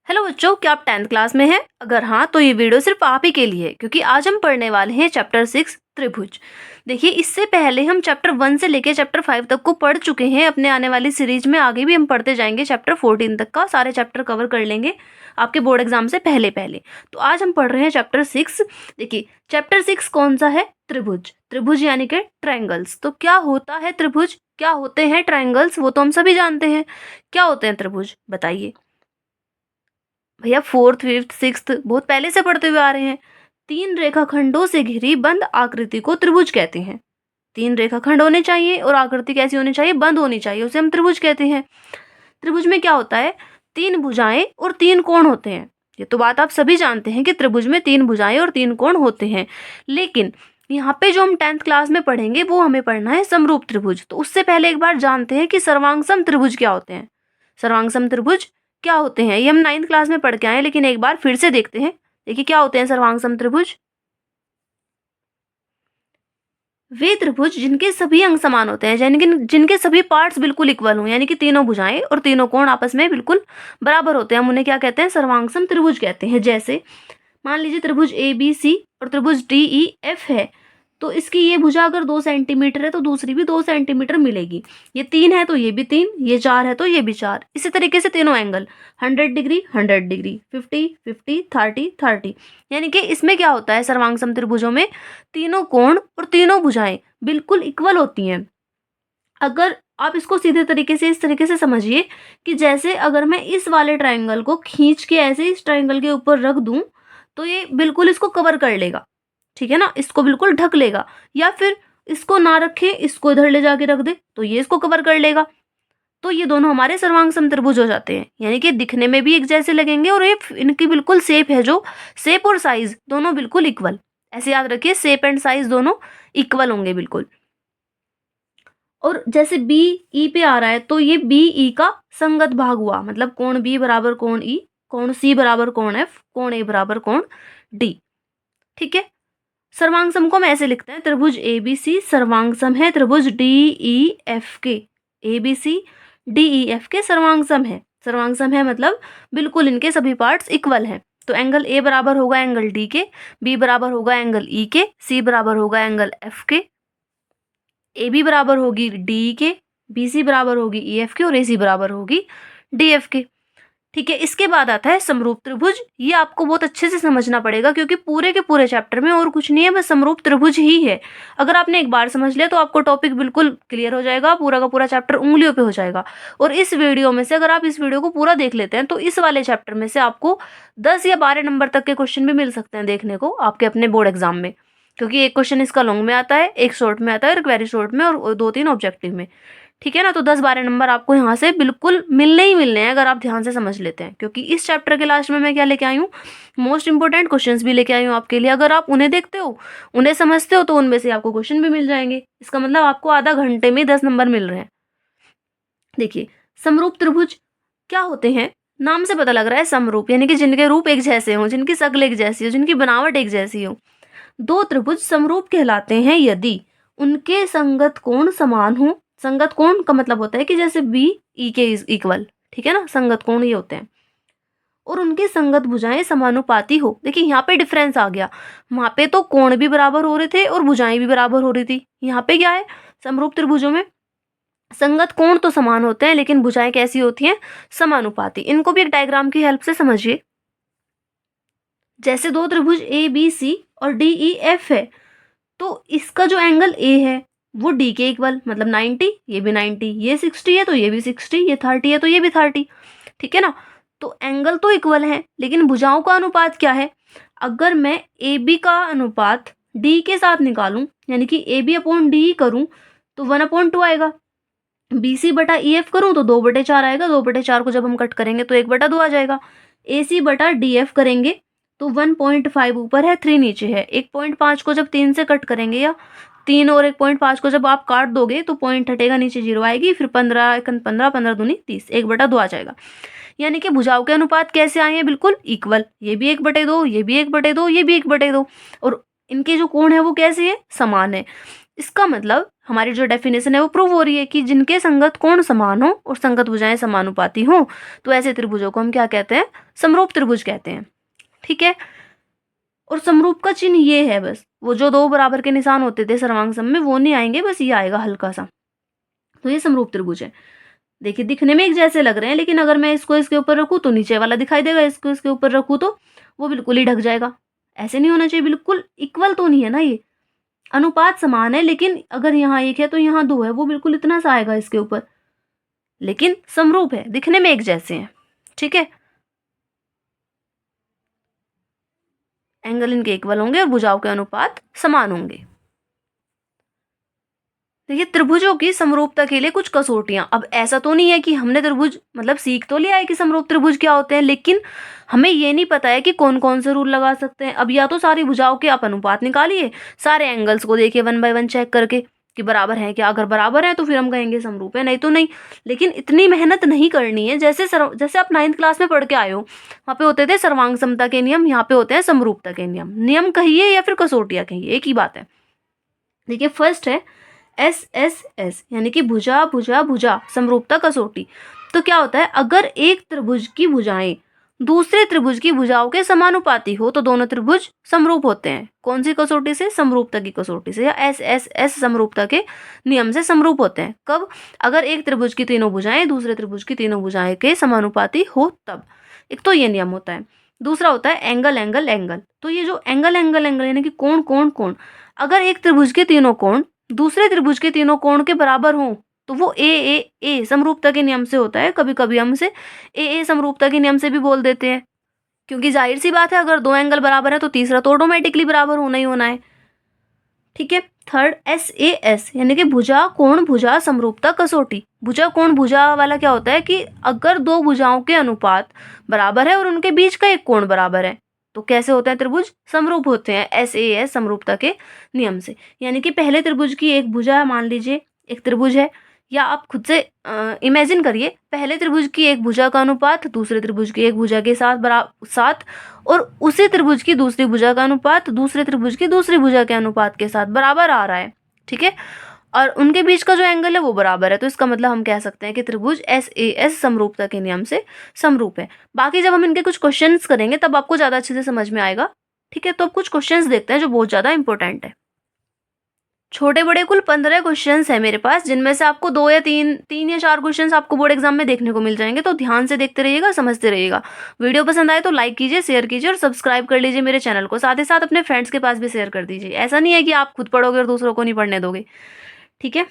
Hello बच्चों, क्या आप 10th क्लास में हैं? अगर हाँ तो ये वीडियो सिर्फ आप ही के लिए है, क्योंकि आज हम पढ़ने वाले हैं चैप्टर 6 त्रिभुज। देखिए, इससे पहले हम चैप्टर 1 से लेकर चैप्टर 5 तक को पढ़ चुके हैं। अपने आने वाली सीरीज में आगे भी हम पढ़ते जाएंगे, चैप्टर 14 तक का सारे चैप्टर कवर कर लेंगे आपके बोर्ड एग्जाम से पहले पहले। तो आज हम पढ़ रहे हैं चैप्टर 6। देखिए, चैप्टर 6 कौन सा है? त्रिभुज। त्रिभुज यानी कि ट्रायंगल्स। तो क्या होता है त्रिभुज, क्या होते हैं ट्रायंगल्स, वो तो हम सभी जानते हैं। क्या होते हैं त्रिभुज, बताइए भैया। 4th 5th 6th बहुत पहले से पढ़ते हुए आ रहे हैं। 3 रेखाखंडों से घिरी बंद आकृति को त्रिभुज कहते हैं। 3 रेखाखंड होने चाहिए और आकृति कैसी होनी चाहिए? बंद होनी चाहिए, उसे हम त्रिभुज कहते हैं। त्रिभुज में क्या होता है? 3 भुजाएं और 3 कोण होते हैं। ये तो बात आप सभी जानते हैं कि त्रिभुज में 3 भुजाएं और 3 कोण होते हैं। लेकिन यहाँ पे जो हम 10th क्लास में पढ़ेंगे वो हमें पढ़ना है समरूप त्रिभुज। तो उससे पहले एक बार जानते हैं कि सर्वांगसम त्रिभुज क्या होते हैं। सर्वांगसम त्रिभुज क्या होते हैं, ये हम 9th क्लास में पढ़ के आए, लेकिन एक बार फिर से देखते हैं। देखिए, क्या होते हैं सर्वांगसम त्रिभुज? वे त्रिभुज जिनके सभी अंग समान होते हैं, यानी कि जिनके सभी पार्ट्स बिल्कुल इक्वल हों, यानी कि तीनों भुजाएं और तीनों कोण आपस में बिल्कुल बराबर होते हैं, हम उन्हें क्या कहते हैं? सर्वांगसम त्रिभुज कहते हैं। जैसे मान लीजिए त्रिभुज ए बी सी और त्रिभुज डी ई एफ है, तो इसकी ये भुजा अगर 2 सेंटीमीटर है तो दूसरी भी 2 सेंटीमीटर मिलेगी। ये 3 है तो ये भी 3, ये 4 है तो ये भी 4। इसी तरीके से तीनों एंगल 100 डिग्री 100 डिग्री, 50 50 30 30, यानी कि इसमें क्या होता है? सर्वांगसम त्रिभुजों में तीनों कोण और तीनों भुजाएं बिल्कुल इक्वल होती हैं। अगर आप इसको सीधे तरीके से इस तरीके से समझिए कि जैसे अगर मैं इस वाले ट्रायंगल को खींच के ऐसे इस ट्रायंगल के ऊपर रख दूं तो ये बिल्कुल इसको कवर कर लेगा, ठीक है ना, इसको बिल्कुल ढक लेगा। या फिर इसको ना रखे, इसको इधर ले जाके रख दे तो ये इसको कवर कर लेगा। तो ये दोनों हमारे सर्वांग त्रिभुज हो जाते हैं, यानी कि दिखने में भी एक जैसे लगेंगे और ये इनकी बिल्कुल शेप है, जो शेप और साइज दोनों बिल्कुल इक्वल। ऐसे याद रखिए, शेप एंड साइज दोनों इक्वल होंगे बिल्कुल। और जैसे बी ई पे आ रहा है तो ये बी ई का संगत भाग हुआ, मतलब कोण बी बराबर कोण ई, कोण सी बराबर कोण एफ, कोण ए बराबर कोण डी। ठीक है, सर्वांगसम को हम ऐसे लिखते हैं, त्रिभुज ए बी सी सर्वांगसम है त्रिभुज डी ई एफ के। A B C D E F के सर्वांगसम है। सर्वांगसम है मतलब बिल्कुल इनके सभी पार्ट्स इक्वल हैं। तो एंगल ए बराबर होगा एंगल डी के, बी बराबर होगा एंगल ई के, सी बराबर होगा एंगल एफ के, ए बी बराबर होगी डी के, बी सी बराबर होगी ई एफ के और ए सी बराबर होगी डी एफ के। ठीक है, इसके बाद आता है समरूप त्रिभुज। ये आपको बहुत अच्छे से समझना पड़ेगा, क्योंकि पूरे के पूरे चैप्टर में और कुछ नहीं है, बस समरूप त्रिभुज ही है। अगर आपने एक बार समझ लिया तो आपको टॉपिक बिल्कुल क्लियर हो जाएगा, पूरा का पूरा चैप्टर उंगलियों पे हो जाएगा। और इस वीडियो में से अगर आप इस वीडियो को पूरा देख लेते हैं तो इस वाले चैप्टर में से आपको 10 या 12 नंबर तक के क्वेश्चन भी मिल सकते हैं देखने को आपके अपने बोर्ड एग्जाम में, क्योंकि एक क्वेश्चन इसका लॉन्ग में आता है, एक शॉर्ट में आता है और एक वेरी शॉर्ट में और 2-3 ऑब्जेक्टिव में। ठीक है ना, तो 10-12 नंबर आपको यहाँ से बिल्कुल मिलने ही मिलने हैं अगर आप ध्यान से समझ लेते हैं, क्योंकि इस चैप्टर के लास्ट में मैं क्या लेके आई हूँ? मोस्ट इंपोर्टेंट क्वेश्चंस भी लेके आई हूँ आपके लिए। अगर आप उन्हें देखते हो, उन्हें समझते हो, तो उनमें से आपको क्वेश्चन भी मिल जाएंगे। इसका मतलब आपको आधा घंटे में 10 नंबर मिल रहे हैं। देखिए, समरूप त्रिभुज क्या होते हैं? नाम से पता लग रहा है समरूप, यानी कि जिनके रूप एक जैसे हों, जिनकी शक्ल एक जैसी हो, जिनकी बनावट एक जैसी हो। 2 त्रिभुज समरूप कहलाते हैं यदि उनके संगत कोण समान हो। संगत कोण का मतलब होता है कि जैसे बी ई के इक्वल, ठीक है ना, संगत कोण ये होते हैं। और उनकी संगत भुजाएं समानुपाती हो। देखिए, यहाँ पे डिफरेंस आ गया। वहां पे तो कोण भी बराबर हो रहे थे और भुजाएं भी बराबर हो रही थी। यहाँ पे क्या है? समरूप त्रिभुजों में संगत कोण तो समान होते हैं, लेकिन भुजाएं कैसी होती हैं? समानुपाती। इनको भी एक डायग्राम की हेल्प से समझिए। जैसे 2 त्रिभुज ए बी सी और डी ई एफ है, तो इसका जो एंगल ए है वो डी के इक्वल, मतलब 90, ये भी 90, ये 60 है तो ये भी 60, ये 30 है तो ये भी 30। ठीक है ना, तो एंगल तो इक्वल है, लेकिन भुजाओं का अनुपात क्या है? अगर मैं ए बी का अनुपात डी के साथ निकालूं, यानी कि ए बी अपॉन डी करूं तो 1/2 आएगा। बी सी बटा ई एफ करूं तो 2/4 आएगा। 2/4 को जब हम कट करेंगे तो 1/2 आ जाएगा। ए सी बटा डी एफ करेंगे तो 1.5 ऊपर है, 3 नीचे है। 1.5 को जब 3 से कट करेंगे, या 3 और 1.5 को जब आप काट दोगे तो पॉइंट हटेगा, नीचे 0 आएगी। फिर 15 एकन 15, 15 दूनी 30, 1/2 आ जाएगा। यानी कि भुजाओं के अनुपात कैसे आए हैं? बिल्कुल इक्वल। ये भी 1/2, ये भी 1/2, ये भी 1/2, और इनके जो कोण है वो कैसे है? समान है। इसका मतलब हमारी जो डेफिनेशन है वो प्रूव हो रही है कि जिनके संगत कोण समान हो और संगत भुजाएं समानुपाती हो, तो ऐसे त्रिभुजों को हम क्या कहते हैं? समरूप त्रिभुज कहते हैं। ठीक है। और समरूप का चिन्ह ये है, बस वो जो दो बराबर के निशान होते थे सर्वांग सम में वो नहीं आएंगे, बस ये आएगा हल्का सा। तो ये समरूप त्रिभुज है। देखिए दिखने में एक जैसे लग रहे हैं, लेकिन अगर मैं इसको इसके ऊपर रखूं तो नीचे वाला दिखाई देगा, इसको इसके ऊपर रखूं तो वो बिल्कुल ही ढक जाएगा। ऐसे नहीं होना चाहिए, बिल्कुल इक्वल तो नहीं है ना, ये अनुपात समान है, लेकिन अगर यहाँ एक है तो यहाँ दो है, वो बिल्कुल इतना सा आएगा इसके ऊपर, लेकिन समरूप है, दिखने में एक जैसे हैं। ठीक है। एंगल इनके इक्वल होंगे और भुजाओं के अनुपात समान होंगे। देखिए त्रिभुजों की समरूपता के लिए कुछ कसौटियां। अब ऐसा तो नहीं है कि हमने त्रिभुज मतलब सीख तो लिया है कि समरूप त्रिभुज क्या होते हैं, लेकिन हमें ये नहीं पता है कि कौन कौन से रूल लगा सकते हैं। अब या तो सारी भुजाओं के आप अनुपात निकालिए, सारे एंगल्स को देखिए 1 बाय 1 चेक करके कि बराबर है क्या, अगर बराबर है तो फिर हम कहेंगे समरूप है, नहीं तो नहीं। लेकिन इतनी मेहनत नहीं करनी है। जैसे आप 9th क्लास में पढ़ के आए हो, वहाँ पे होते थे सर्वांग समता के नियम, यहाँ पे होते हैं समरूपता के नियम। नियम कहिए या फिर कसौटियां कहिए, एक ही बात है। देखिए फर्स्ट है SSS, यानी कि भुजा भुजा भुजा समरूपता कसौटी। तो क्या होता है, अगर एक त्रिभुज की भुजाएं दूसरे त्रिभुज की भुजाओं के समानुपाती हो तो दोनों त्रिभुज समरूप होते हैं। कौन सी कसौटी से? समरूपता की कसौटी से, या SSS समरूपता के नियम से समरूप होते हैं। कब? अगर एक त्रिभुज की तीनों भुजाएं दूसरे त्रिभुज की तीनों भुजाएं के समानुपाती हो तब। एक तो ये नियम होता है। दूसरा होता है एंगल एंगल एंगल। तो ये जो एंगल एंगल एंगल यानी कि कोण कोण कोण, अगर एक त्रिभुज के तीनों कोण दूसरे त्रिभुज के तीनों कोण के बराबर हों तो वो ए समरूपता के नियम से होता है। कभी कभी हम इसे ए समरूपता के नियम से भी बोल देते हैं, क्योंकि जाहिर सी बात है अगर दो एंगल बराबर है तो तीसरा तो ऑटोमेटिकली बराबर होना ही होना है। ठीक है। थर्ड SAS, यानी कि भुजा कोण भुजा समरूपता कसौटी। भुजा कोण भुजा वाला क्या होता है कि अगर दो भुजाओं के अनुपात बराबर है और उनके बीच का एक कोण बराबर है तो कैसे होते हैं त्रिभुज? समरूप होते हैं SAS समरूपता के नियम से। यानी कि पहले त्रिभुज की एक भुजा मान लीजिए एक त्रिभुज है, या आप खुद से इमेजिन करिए पहले त्रिभुज की एक भुजा का अनुपात दूसरे त्रिभुज की एक भुजा के साथ और उसी त्रिभुज की दूसरी भुजा का अनुपात दूसरे त्रिभुज की दूसरी भुजा के अनुपात के साथ बराबर आ रहा है। ठीक है। और उनके बीच का जो एंगल है वो बराबर है, तो इसका मतलब हम कह सकते हैं कि त्रिभुज SAS समरूपता के नियम से समरूप है। बाकी जब हम इनके कुछ क्वेश्चंस करेंगे तब आपको ज्यादा अच्छे से समझ में आएगा। ठीक है। तो अब कुछ क्वेश्चंस देखते हैं जो बहुत ज्यादा इंपॉर्टेंट है। छोटे बड़े कुल 15 क्वेश्चंस है मेरे पास, जिनमें से आपको 2 या 3 या 4 क्वेश्चंस आपको बोर्ड एग्जाम में देखने को मिल जाएंगे। तो ध्यान से देखते रहिएगा, समझते रहिएगा। वीडियो पसंद आए तो लाइक कीजिए, शेयर कीजिए और सब्सक्राइब कर लीजिए मेरे चैनल को। साथ ही साथ अपने फ्रेंड्स के पास भी शेयर कर दीजिए। ऐसा नहीं है कि आप खुद पढ़ोगे और दूसरों को नहीं पढ़ने दोगे। ठीक है।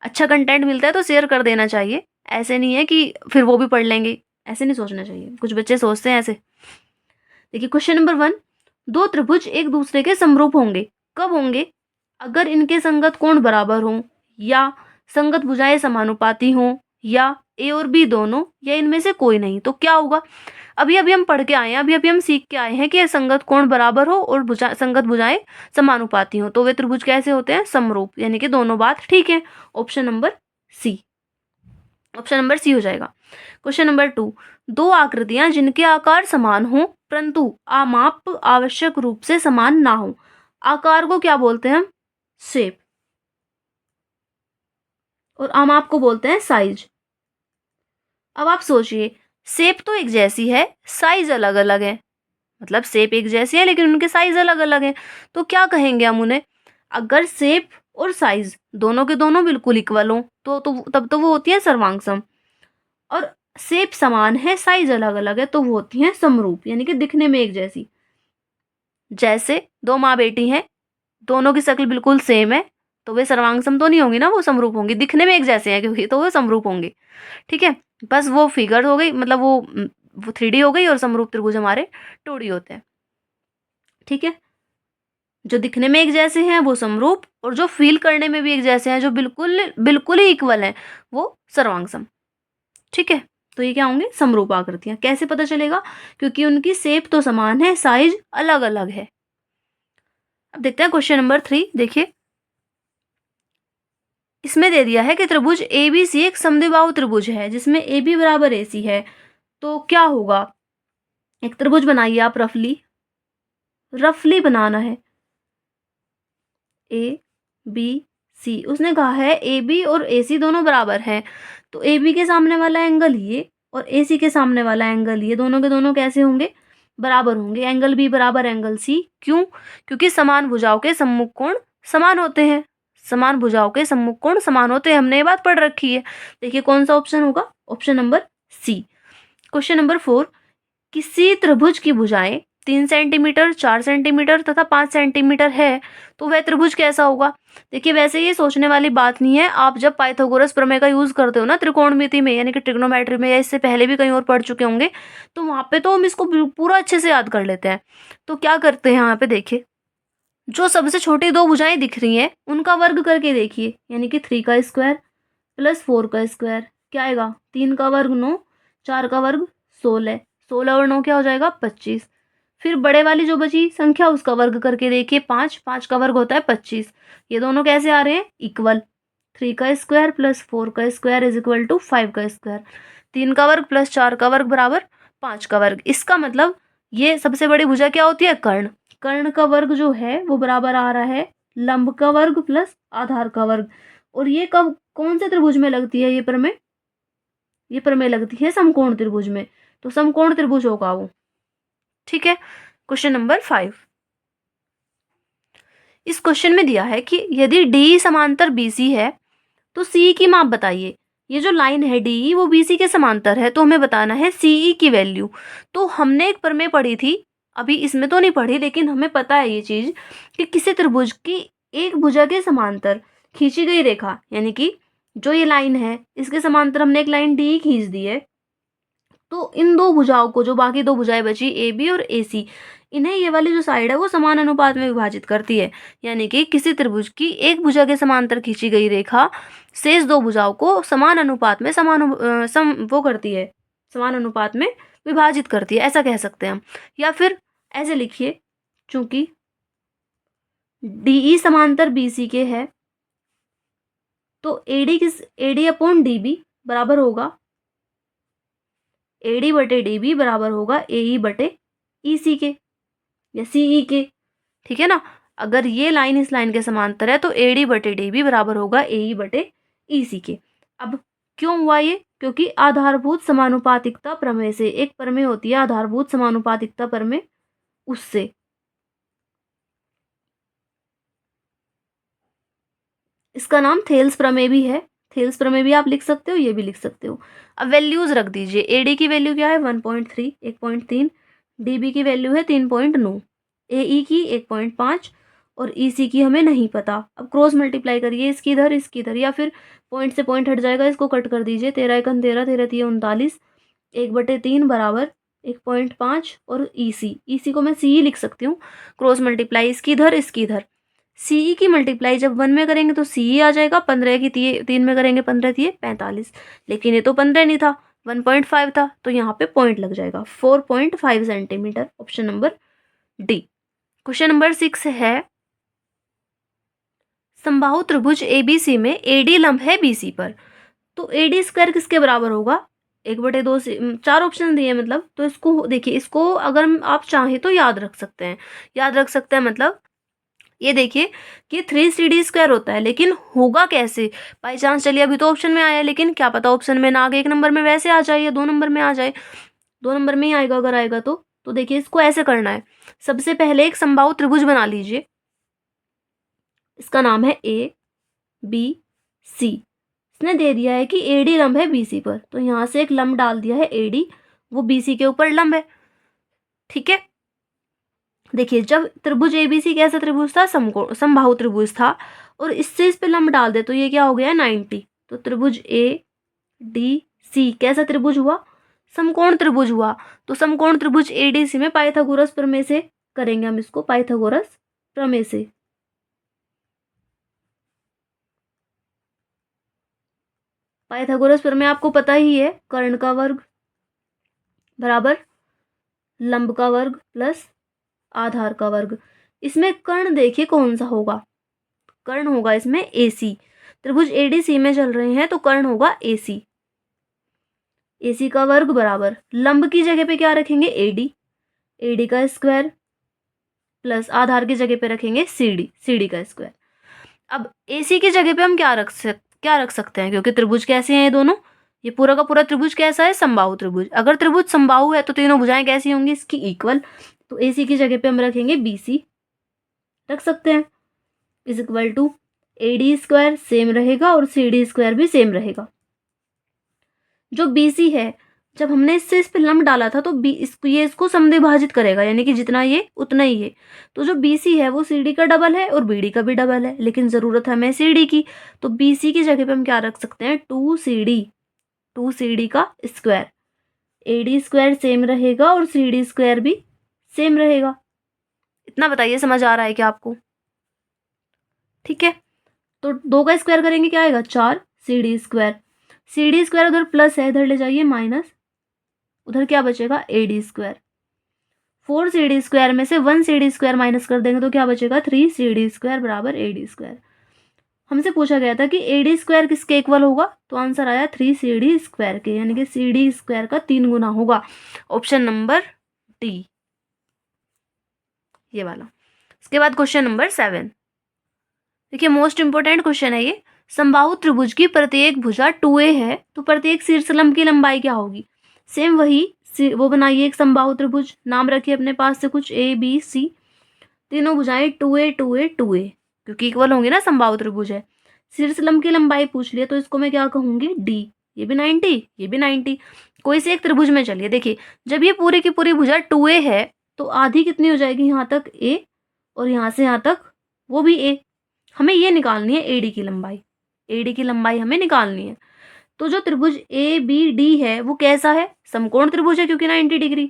अच्छा कंटेंट मिलता है तो शेयर कर देना चाहिए। ऐसे नहीं है कि फिर वो भी पढ़ लेंगे, ऐसे नहीं सोचना चाहिए। कुछ बच्चे सोचते हैं ऐसे। देखिए क्वेश्चन नंबर 1, दो त्रिभुज एक दूसरे के समरूप होंगे। कब होंगे? अगर इनके संगत कोण बराबर हों, या संगत भुजाएं समानुपाती हों, या ए और बी दोनों, या इनमें से कोई नहीं। तो क्या होगा? अभी अभी हम पढ़ के आए हैं, अभी अभी हम सीख के आए हैं कि संगत कोण बराबर हो और संगत भुजाएं समानुपाती हो तो वे त्रिभुज कैसे होते हैं? समरूप, यानी कि दोनों बात ठीक है। ऑप्शन नंबर सी हो जाएगा। क्वेश्चन नंबर 2, दो आकृतियां जिनके आकार समान हो परंतु आमाप आवश्यक रूप से समान ना हो। आकार को क्या बोलते हैं हम? शेप। और आमाप को बोलते हैं साइज। अब आप सोचिए, शेप तो एक जैसी है, साइज अलग अलग है। मतलब शेप एक जैसी है लेकिन उनके साइज अलग अलग है। तो क्या कहेंगे हम उन्हें? अगर शेप और साइज दोनों के दोनों बिल्कुल इक्वल हो तो तब तो वो होती है सर्वांग। और शेप समान है साइज अलग अलग है तो वो होती है समरूप, यानी कि दिखने में एक जैसी। जैसे दो माँ बेटी हैं, दोनों की शक्ल बिल्कुल सेम है तो वे सर्वांग सम तो नहीं होंगी ना, वो समरूप होंगी। दिखने में एक जैसे हैं क्योंकि, तो वो समरूप होंगे। ठीक है। बस वो फिगर हो गई, मतलब वो 3D हो गई, और समरूप त्रिभुज हमारे 2D होते हैं। ठीक है। जो दिखने में एक जैसे हैं वो समरूप, और जो फील करने में भी एक जैसे हैं, जो बिल्कुल बिल्कुल ही इक्वल हैं, वो सर्वांग सम। ठीक है। तो ये क्या होंगे? समरूप आकृतियां। कैसे पता चलेगा? क्योंकि उनकी शेप तो समान है, साइज अलग अलग है। अब देखते हैं क्वेश्चन नंबर 3। देखिए इसमें दे दिया है कि त्रिभुज ABC एक समद्विबाहु त्रिभुज है जिसमें AB बराबर AC है। तो क्या होगा? एक त्रिभुज बनाइए आप, रफली बनाना है। A B सी। उसने कहा है ए बी और ए सी दोनों बराबर हैं, तो ए बी के सामने वाला एंगल ये और ए सी के सामने वाला एंगल ये, दोनों के दोनों कैसे होंगे, बराबर होंगे। एंगल बी बराबर एंगल सी। क्यों? क्योंकि समान भुजाओं के सम्मुख कोण समान होते हैं। समान भुजाओं के सम्मुख कोण समान होते हैं, हमने ये बात पढ़ रखी है। देखिए कौन सा ऑप्शन होगा, option number C. Question number 4, किसी त्रिभुज की भुजाएं 3 सेंटीमीटर, 4 सेंटीमीटर तथा 5 सेंटीमीटर है, तो वह त्रिभुज कैसा होगा? देखिए वैसे ये सोचने वाली बात नहीं है। आप जब पाइथागोरस प्रमेय का यूज करते हो ना त्रिकोणमिति में, यानी कि ट्रिग्नोमेट्री में, या इससे पहले भी कहीं और पढ़ चुके होंगे, तो वहां पे तो हम इसको पूरा अच्छे से याद कर लेते हैं। तो क्या करते हैं यहाँ पे, देखिए जो सबसे छोटी दो भुजाएं दिख रही हैं उनका वर्ग करके देखिए, यानी कि 3 का स्क्वायर प्लस 4 का स्क्वायर क्या आएगा, 3 का वर्ग 9, 4 का वर्ग 16, 16 और 9 क्या हो जाएगा 25। फिर बड़े वाली जो बची संख्या उसका वर्ग करके देखिए, 5, 5 का वर्ग होता है 25। ये दोनों कैसे आ रहे हैं, इक्वल। 3 का स्क्वायर प्लस 4 का स्क्वायर इज इक्वल टू 5 का स्क्वायर। 3 का वर्ग प्लस 4 का वर्ग बराबर 5 का वर्ग। इसका मतलब ये सबसे बड़ी भुजा क्या होती है, कर्ण। कर्ण का वर्ग जो है वो बराबर आ रहा है लंब का वर्ग प्लस आधार का वर्ग। और ये कब कौन से त्रिभुज में लगती है, ये प्रमेय, ये प्रमेय लगती है समकोण त्रिभुज में। तो समकोण त्रिभुज होगा वो। ठीक है। क्वेश्चन नंबर 5, इस क्वेश्चन में दिया है कि यदि डी समांतर बीसी है तो सी की माप बताइए। ये जो लाइन है डी वो बीसी के समांतर है, तो हमें बताना है सीई की वैल्यू। तो हमने एक प्रमेय पढ़ी थी, अभी इसमें तो नहीं पढ़ी, लेकिन हमें पता है ये चीज कि किसी त्रिभुज की एक भुजा के समांतर खींची गई रेखा, यानी कि जो ये लाइन है इसके समांतर हमने एक लाइन डी खींच दी है, तो इन दो भुजाओं को, जो बाकी दो भुजाएं बची ए बी और ए सी, इन्हें ये वाली जो साइड है वो समान अनुपात में विभाजित करती है। यानी कि किसी त्रिभुज की एक भुजा के समांतर खींची गई रेखा शेष दो भुजाओं को समान अनुपात में वो करती है, समान अनुपात में विभाजित करती है, ऐसा कह सकते हैं हम। या फिर ऐसे लिखिए, चूंकि डीई समांतर बीसी के है तो एडी अपॉन डीबी बराबर होगा, एडी बटे डीबी बराबर होगा एई बटे ईसी के या सीई के। ठीक है ना। अगर ये लाइन इस लाइन के समांतर है तो एडी बटे डीबी बराबर होगा एई बटे ईसी के। अब क्यों हुआ ये, क्योंकि आधारभूत समानुपातिकता प्रमेय से, एक प्रमेय होती है आधारभूत समानुपातिकता प्रमेय, उससे। इसका नाम थेल्स प्रमेय भी है। थेल्स प्रमेय भी आप लिख सकते हो, ये भी लिख सकते हो। अब वैल्यूज रख दीजिए। एडी की वैल्यू क्या है 1.3, 1.3। डीबी की वैल्यू है 3.9, एई की 1.5 और ईसी की हमें नहीं पता। अब क्रॉस मल्टीप्लाई करिए, इसकी इधर इसकी इधर, या फिर पॉइंट से पॉइंट हट जाएगा, इसको कट कर दीजिए। 13 एकन 13, 13 तिये 39, 1/3 बराबर 1.5 और ईसी को मैं सी लिख सकती हूँ। क्रॉस मल्टीप्लाई इसकी इधर इसकी इधर, सीई की मल्टीप्लाई जब 1 में करेंगे तो सीई आ जाएगा, 15 की 3 में करेंगे 15 तिये 45। लेकिन ये तो 15 नहीं था, 1.5 था, तो यहाँ पे पॉइंट लग जाएगा 4.5 centimetre. Option number D. Question number 6 है, समबाहु त्रिभुज एबीसी में एडी लंब है बीसी पर, तो एडी स्क्वायर किसके बराबर होगा, 1/2 से 4 ऑप्शन दिए मतलब। तो इसको देखिए, इसको अगर आप चाहें तो याद रख सकते हैं। याद रख सकते हैं मतलब ये देखिए कि 3CD² होता है, लेकिन होगा कैसे, बाई चांस चलिए अभी तो ऑप्शन में आया है, लेकिन क्या पता ऑप्शन में ना आगे 1 नंबर में वैसे आ जाए या 2 नंबर में आ जाए। 2 नंबर में ही आएगा अगर आएगा तो देखिए इसको ऐसे करना है। सबसे पहले एक समबाहु त्रिभुज बना लीजिए, इसका नाम है ए बी सी। इसने दे दिया है कि एडी लंब है बीसी पर, तो यहाँ से एक लंब डाल दिया है एडी, वो बीसी के ऊपर लंब है। ठीक है। देखिए जब त्रिभुज एबीसी कैसा त्रिभुज था, समबाहु त्रिभुज था, और इससे इस पे लंब डाल दे तो ये क्या हो गया 90। तो त्रिभुज ए डी सी कैसा त्रिभुज हुआ, समकोण त्रिभुज हुआ। तो समकोण त्रिभुज एडीसी में पाइथागोरस प्रमेय से करेंगे हम इसको, पाइथागोरस प्रमेय से। पाइथागोरस प्रमेय आपको पता ही है, कर्ण का वर्ग बराबर लंब का वर्ग प्लस आधार का वर्ग। इसमें कर्ण देखिए कौन सा होगा, कर्ण होगा इसमें एसी। त्रिभुज एडीसी में चल रहे हैं तो कर्ण होगा एसी। एसी का वर्ग बराबर लंब की जगह पे क्या रखेंगे एडी, एडी का स्क्वायर प्लस आधार की जगह पे रखेंगे सीडी, सीडी का स्क्वायर। अब AC की जगह पे हम क्या रख सकते हैं, क्योंकि त्रिभुज कैसे हैं ये दोनों, ये पूरा का पूरा त्रिभुज कैसा है, समबाहु त्रिभुज। अगर त्रिभुज समबाहु है तो तीनों भुजाएं कैसी होंगी, इसकी इक्वल। तो AC की जगह पे हम रखेंगे BC रख सकते हैं, is equal to AD² same रहेगा और CD² भी सेम रहेगा। जो BC है, जब हमने इससे इस पे लंब डाला था तो ये इसको समद्विभाजित करेगा, यानी कि जितना ये उतना ही ये। तो जो BC है वो CD का डबल है और BD का भी डबल है, लेकिन ज़रूरत है हमें CD की। तो BC की जगह पे हम क्या रख सकते हैं, 2CD का स्क्वायर। AD² सेम रहेगा और CD² भी सेम रहेगा। इतना बताइए समझ आ रहा है क्या आपको? ठीक है, तो 2 का स्क्वायर करेंगे क्या आएगा, 4CD²। CD² उधर प्लस है, इधर ले जाइए माइनस, उधर क्या बचेगा, AD²। 4CD² में से 1CD² माइनस कर देंगे तो क्या बचेगा, 3CD² बराबर AD²। हमसे पूछा गया था कि AD² किसके इक्वल होगा, तो आंसर आया 3CD² के, यानी कि CD² का 3 गुना होगा। ऑप्शन नंबर डी, ये वाला। इसके बाद क्वेश्चन नंबर 7, देखिए मोस्ट इंपोर्टेंट क्वेश्चन है ये। समबाहु त्रिभुज की प्रत्येक भुजा 2a है तो प्रत्येक शीर्षलंब की लंबाई क्या होगी। सेम वही वो बनाइए एक समबाहु त्रिभुज, नाम रखिए अपने पास से कुछ ABC, तीनों भुजाएं 2a 2a 2a, क्योंकि इक्वल होंगे ना, समबाहु त्रिभुज है। शीर्षलंब की लंबाई पूछ लिया तो इसको मैं क्या कहूंगी, D। ये भी 90, ये भी 90। कोई से एक त्रिभुज में चलिए, देखिए जब ये पूरी की पूरी भुजा 2a है तो आधी कितनी हो जाएगी, यहाँ तक a और यहाँ से यहाँ तक वो भी a। हमें ये निकालनी है AD की लंबाई, AD की लंबाई हमें निकालनी है। तो जो त्रिभुज ABD है वो कैसा है, समकोण त्रिभुज है क्योंकि 90 डिग्री।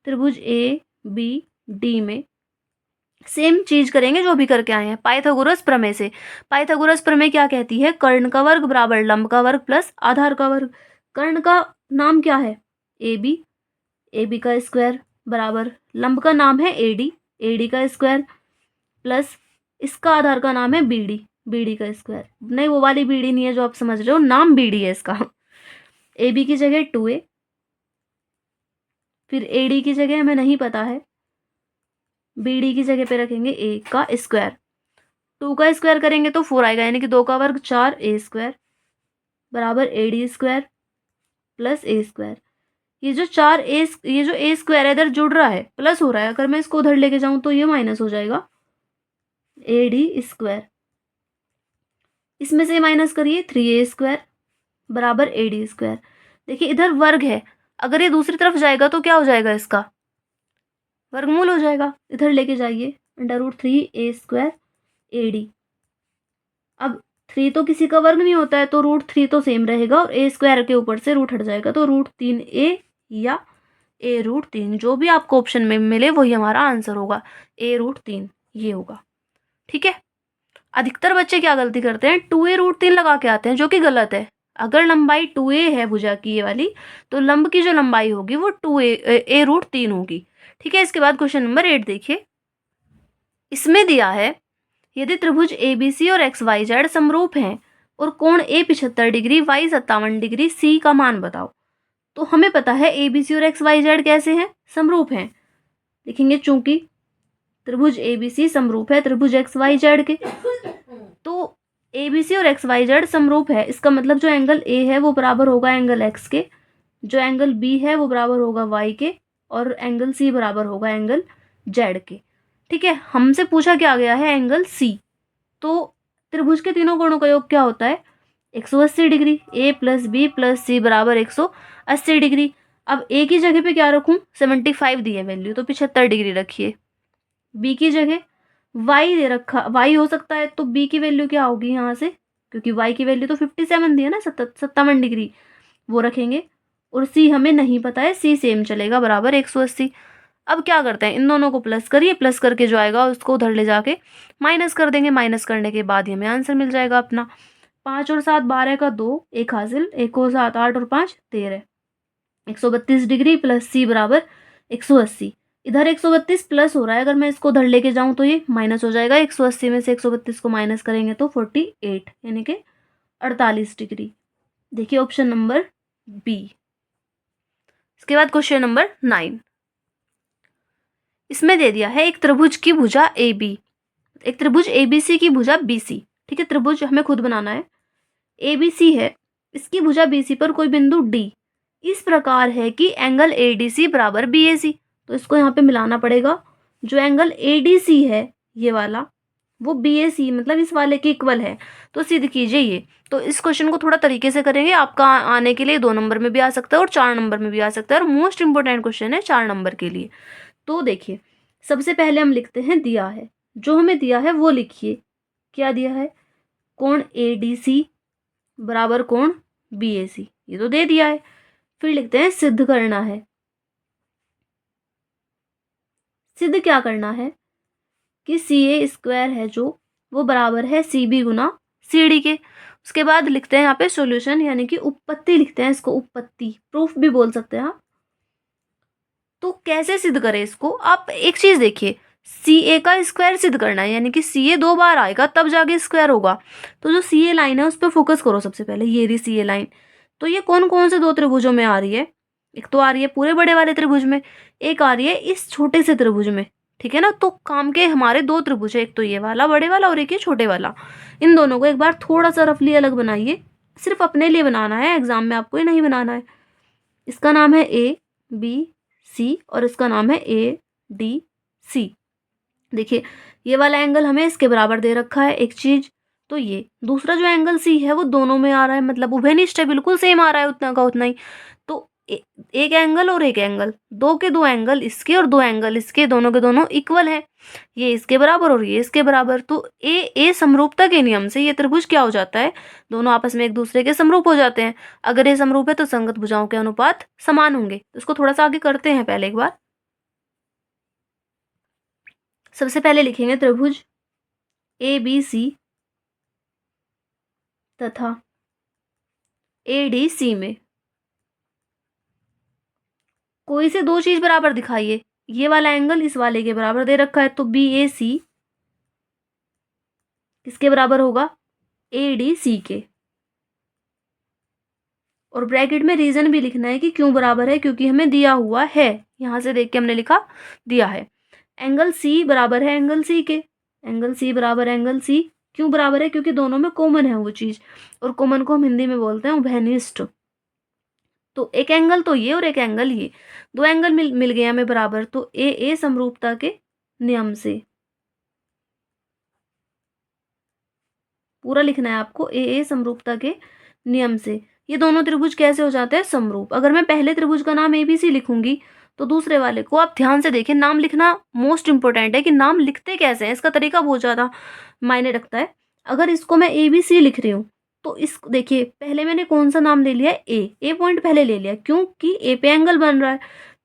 त्रिभुज ABD में सेम चीज करेंगे जो अभी करके आए हैं, पाइथागोरस प्रमेय से। पाइथागोरस प्रमेय क्या कहती है, कर्ण का वर्ग बराबर लंब का वर्ग प्लस आधार का वर्ग। कर्ण का नाम क्या है, AB, AB का स्क्वायर बराबर लंब का नाम है AD, AD का स्क्वायर प्लस इसका आधार का नाम है BD, BD का स्क्वायर। नहीं वो वाली BD नहीं है जो आप समझ रहे हो, नाम BD है इसका। AB की जगह 2a, फिर AD की जगह हमें नहीं पता है, BD की जगह पे रखेंगे a का स्क्वायर। 2 का स्क्वायर करेंगे तो 4 आएगा, यानी कि 2 का वर्ग 4a² बराबर AD² प्लस a²। ये जो ये जो a² इधर जुड़ रहा है, प्लस हो रहा है, अगर मैं इसको उधर लेके जाऊं तो ये माइनस हो जाएगा, AD²। इसमें से माइनस करिए, 3a² बराबर AD²। देखिए इधर वर्ग है, अगर ये दूसरी तरफ जाएगा तो क्या हो जाएगा, इसका वर्गमूल हो जाएगा। इधर लेके जाइए, √3a² AD। अब 3 तो किसी का वर्ग नहीं होता है तो √3 तो सेम रहेगा और a² के ऊपर से रूट हट जाएगा, तो √3a या a√3, जो भी आपको ऑप्शन में मिले वही हमारा आंसर होगा, a√3 ये होगा। ठीक है, अधिकतर बच्चे क्या गलती करते हैं, 2a√3 लगा के आते हैं, जो कि गलत है। अगर लंबाई 2a है भुजा की ये वाली, तो लंब की जो लंबाई होगी वो 2a√3 होगी। ठीक है, इसके बाद क्वेश्चन नंबर 8 देखिए। इसमें दिया है यदि त्रिभुज ABC और XYZ समरूप हैं और कोण A 75 degree, Y 57 degree, C का मान बताओ। तो हमें पता है ABC और XYZ कैसे हैं, समरूप हैं। लिखेंगे चूंकि त्रिभुज ABC समरूप है त्रिभुज XYZ के, तो ABC और XYZ समरूप है, इसका मतलब जो एंगल A है वो बराबर होगा एंगल X के, जो एंगल B है वो बराबर होगा Y के, और एंगल C बराबर होगा एंगल Z के। ठीक है, हमसे पूछा क्या गया है, एंगल C। तो त्रिभुज के तीनों कोणों का योग क्या होता है, 180 degree. A plus B plus C बराबर 180 डिग्री। अब A की जगह पे क्या रखूं, 75 दी है वैल्यू, तो 75 डिग्री रखिए। B की जगह Y दे रखा, Y हो सकता है, तो B की वैल्यू क्या होगी यहाँ से, क्योंकि Y की वैल्यू तो 57 दी है ना, 57 डिग्री, वो रखेंगे। और C हमें नहीं पता है, C सेम चलेगा बराबर 180। अब क्या करते हैं, इन दोनों को प्लस करिए, प्लस करके जो आएगा उसको उधर ले जाके माइनस कर देंगे। माइनस करने के बाद ही हमें आंसर मिल जाएगा अपना। 5 और 7 12 का 2, 1 हासिल, 1 और 7 8 और 5 13, 132 डिग्री प्लस C बराबर 180। इधर 132 प्लस हो रहा है, अगर मैं इसको उधर लेके जाऊं तो ये माइनस हो जाएगा। 180 में से 132 को माइनस करेंगे तो 48, यानी कि 48 डिग्री। देखिए ऑप्शन नंबर बी। इसके बाद क्वेश्चन नंबर 9, इसमें दे दिया है एक त्रिभुज की भुजा AB, एक त्रिभुज ABC की भुजा BC। ठीक है, त्रिभुज हमें खुद बनाना है। ABC है, इसकी भुजा BC पर कोई बिंदु D इस प्रकार है कि एंगल ADC बराबर BAC। तो इसको यहाँ पे मिलाना पड़ेगा। जो एंगल ADC है ये वाला, वो BAC मतलब इस वाले के इक्वल है। तो सिद्ध कीजिए ये। तो इस क्वेश्चन को थोड़ा तरीके से करेंगे, आपका आने के लिए 2 नंबर में भी आ सकता है और 4 नंबर में भी आ सकता है, और मोस्ट इंपोर्टेंट क्वेश्चन है 4 नंबर के लिए। तो देखिए, सबसे पहले हम लिखते हैं दिया है, जो हमें दिया है वो लिखिए। क्या दिया है? कोण ADC बराबर कोण BAC, ये तो दे दिया है। फिर लिखते हैं सिद्ध करना है। सिद्ध क्या करना है कि CA² है जो, वो बराबर है CB गुना CD के। उसके बाद लिखते हैं यहाँ पे सॉल्यूशन, यानी कि उपपत्ति लिखते हैं इसको, उपपत्ति, प्रूफ भी बोल सकते हैं आप। तो कैसे सिद्ध करें इसको? आप एक चीज देखिए, CA का स्क्वायर सिद्ध करना है, यानी कि CA 2 बार आएगा तब जाके स्क्वायर होगा। तो जो CA लाइन है उस पर फोकस करो सबसे पहले, ये रही CA लाइन। तो ये कौन कौन से 2 त्रिभुजों में आ रही है? एक तो आ रही है पूरे बड़े वाले त्रिभुज में, एक आ रही है इस छोटे से त्रिभुज में, ठीक है ना। तो काम के हमारे 2 त्रिभुज है, एक तो ये वाला बड़े वाला और एक ये छोटे वाला। इन दोनों को एक बार थोड़ा सा रफली अलग बनाइए, सिर्फ अपने लिए बनाना है, एग्जाम में आपको ये नहीं बनाना है। इसका नाम है ABC और इसका नाम है ADC। देखिए, ये वाला एंगल हमें इसके बराबर दे रखा है एक चीज। तो ये दूसरा जो एंगल C है वो दोनों में आ रहा है, मतलब उभयनिष्ठ है, बिल्कुल सेम आ रहा है, उतना का उतना ही। तो एक एंगल और एक एंगल, 2 के 2 एंगल इसके और 2 एंगल इसके, दोनों के दोनों इक्वल है। ये इसके बराबर और ये इसके बराबर। तो ए समरूपता के नियम से ये त्रिभुज क्या हो जाता है? दोनों आपस में एक दूसरे के समरूप हो जाते हैं। अगर ये समरूप है तो संगत भुजाओं के अनुपात समान होंगे। तो इसको थोड़ा सा आगे करते हैं पहले एक बार। सबसे पहले लिखेंगे त्रिभुज ABC तथा ADC में कोई से 2 चीज बराबर दिखाइए। ये वाला एंगल इस वाले के बराबर दे रखा है, तो BAC किसके बराबर होगा? ADC के। और ब्रैकेट में रीजन भी लिखना है कि क्यों बराबर है, क्योंकि हमें दिया हुआ है। यहां से देख के हमने लिखा दिया है। एंगल C बराबर है एंगल C के, एंगल C बराबर एंगल C। क्यों बराबर है? क्योंकि दोनों में कॉमन है वो चीज, और कॉमन को हम हिंदी में बोलते हैं उभयनिष्ठ। तो एक एंगल तो ये और एक एंगल ये, 2 एंगल मिल गए हमें बराबर। तो ए समरूपता के नियम से, पूरा लिखना है आपको, ए समरूपता के नियम से ये दोनों त्रिभुज कैसे हो जाते हैं? समरूप। अगर मैं पहले त्रिभुज का नाम ABC लिखूंगी तो दूसरे वाले को आप ध्यान से देखिए, नाम लिखना मोस्ट इंपोर्टेंट है कि नाम लिखते कैसे हैं, इसका तरीका बहुत ज्यादा मायने रखता है। अगर इसको मैं ABC लिख रही हूँ तो इस देखिए, पहले मैंने कौन सा नाम ले लिया? ए पॉइंट पहले ले लिया, क्योंकि ए पे एंगल बन रहा है।